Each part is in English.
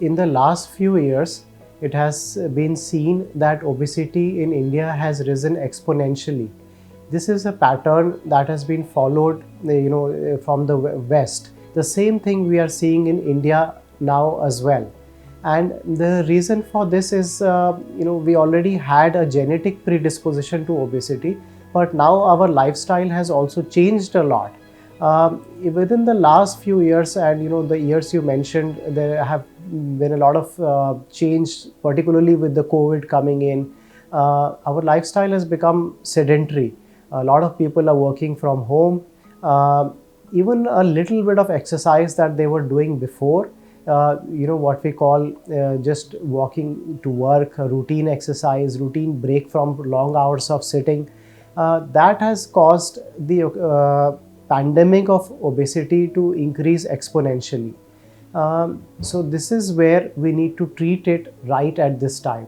in the last few years, it has been seen that obesity in India has risen exponentially. This is a pattern that has been followed, from the West. The same thing we are seeing in India now as well. And the reason for this is, we already had a genetic predisposition to obesity, but now our lifestyle has also changed a lot. Within the last few years, and the years you mentioned, there have been a lot of change, particularly with the COVID coming in. Our lifestyle has become sedentary. A lot of people are working from home. Even a little bit of exercise that they were doing before, what we call just walking to work, a routine exercise, routine break from long hours of sitting, that has caused the pandemic of obesity to increase exponentially. So this is where we need to treat it right at this time.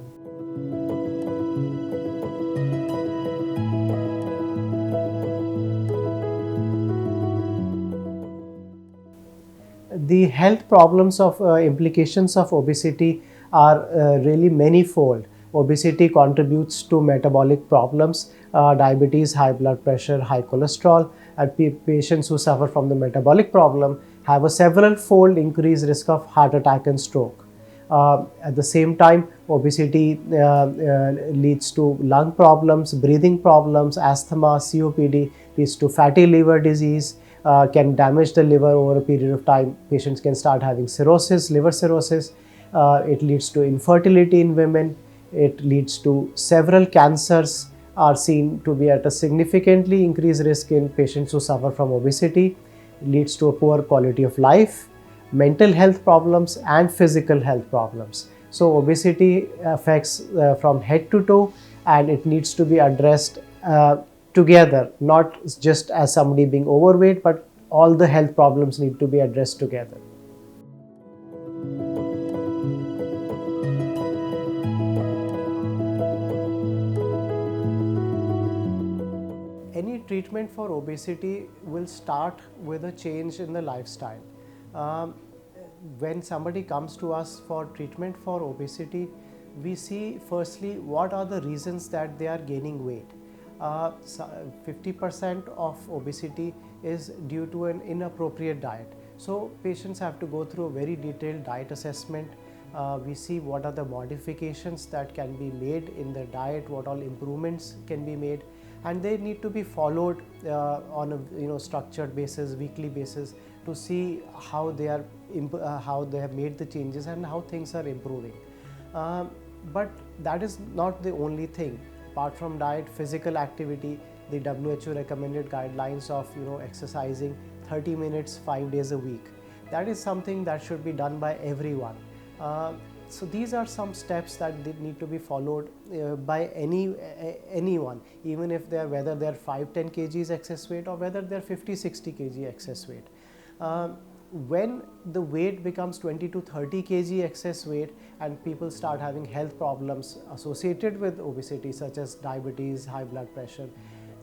The health problems of implications of obesity are really manifold. Obesity contributes to metabolic problems, diabetes, high blood pressure, high cholesterol, and patients who suffer from the metabolic problem have a several-fold increased risk of heart attack and stroke. At the same time, obesity leads to lung problems, breathing problems, asthma, COPD, leads to fatty liver disease, can damage the liver over a period of time. Patients can start having cirrhosis, liver cirrhosis. It leads to infertility in women. It leads to several cancers are seen to be at a significantly increased risk in patients who suffer from obesity. It leads to a poor quality of life, mental health problems, and physical health problems. So obesity affects from head to toe, and it needs to be addressed together, not just as somebody being overweight, but all the health problems need to be addressed together. Any treatment for obesity will start with a change in the lifestyle. When somebody comes to us for treatment for obesity, we see firstly what are the reasons that they are gaining weight. 50% of obesity is due to an inappropriate diet. So patients have to go through a very detailed diet assessment. We see what are the modifications that can be made in the diet, what all improvements can be made, and they need to be followed on a structured basis, weekly basis, to see how they have made the changes and how things are improving. But that is not the only thing. Apart from diet, physical activity, the WHO recommended guidelines of exercising 30 minutes 5 days a week. That is something that should be done by everyone. So these are some steps that need to be followed by anyone, even if whether they're 5-10 kgs excess weight or whether they're 50-60 kg excess weight. When the weight becomes 20 to 30 kg excess weight and people start having health problems associated with obesity, such as diabetes, high blood pressure,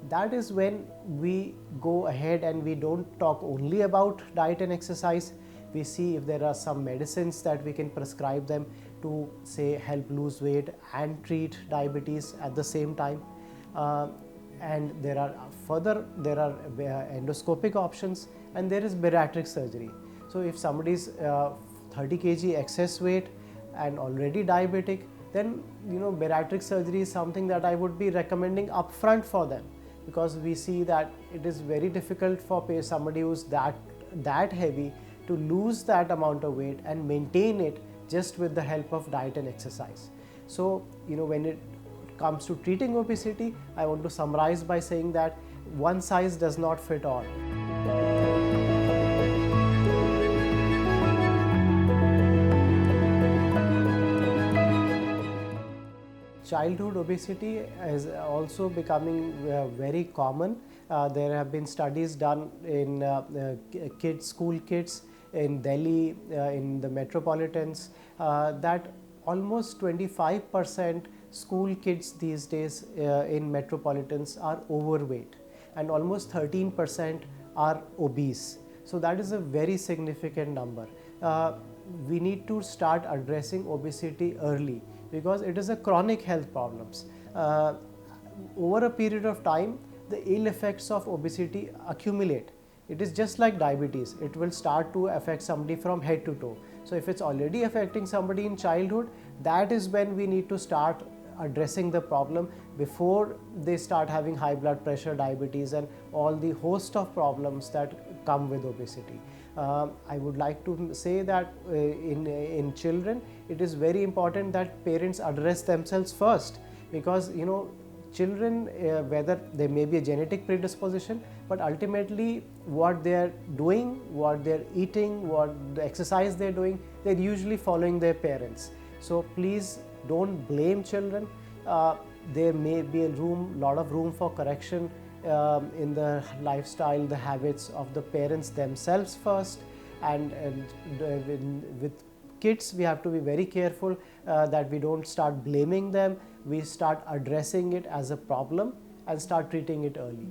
that is when we go ahead and we don't talk only about diet and exercise. We see if there are some medicines that we can prescribe them to, say, help lose weight and treat diabetes at the same time. And there are endoscopic options, and there is bariatric surgery. So if somebody is 30 kg excess weight and already diabetic, then bariatric surgery is something that I would be recommending upfront for them, because we see that it is very difficult for somebody who's that heavy to lose that amount of weight and maintain it just with the help of diet and exercise. So when it comes to treating obesity, I want to summarize by saying that one size does not fit all. Childhood obesity is also becoming very common. There have been studies done in school kids in Delhi, in the metropolitans, that almost 25% school kids these days in metropolitans are overweight, and almost 13% are obese. So that is a very significant number. we need to start addressing obesity early because it is a chronic health problems. Over a period of time, the ill effects of obesity accumulate. It is just like diabetes. It will start to affect somebody from head to toe. So if it's already affecting somebody in childhood, that is when we need to start addressing the problem before they start having high blood pressure, diabetes, and all the host of problems that come with obesity. I would like to say that in children, it is very important that parents address themselves first, because children, whether there may be a genetic predisposition, but ultimately what they are doing, what they are eating, what the exercise they are doing, they are usually following their parents. So please don't blame children. There may be a lot of room for correction in the lifestyle, the habits of the parents themselves first, and with kids we have to be very careful that we don't start blaming them. We start addressing it as a problem and start treating it early.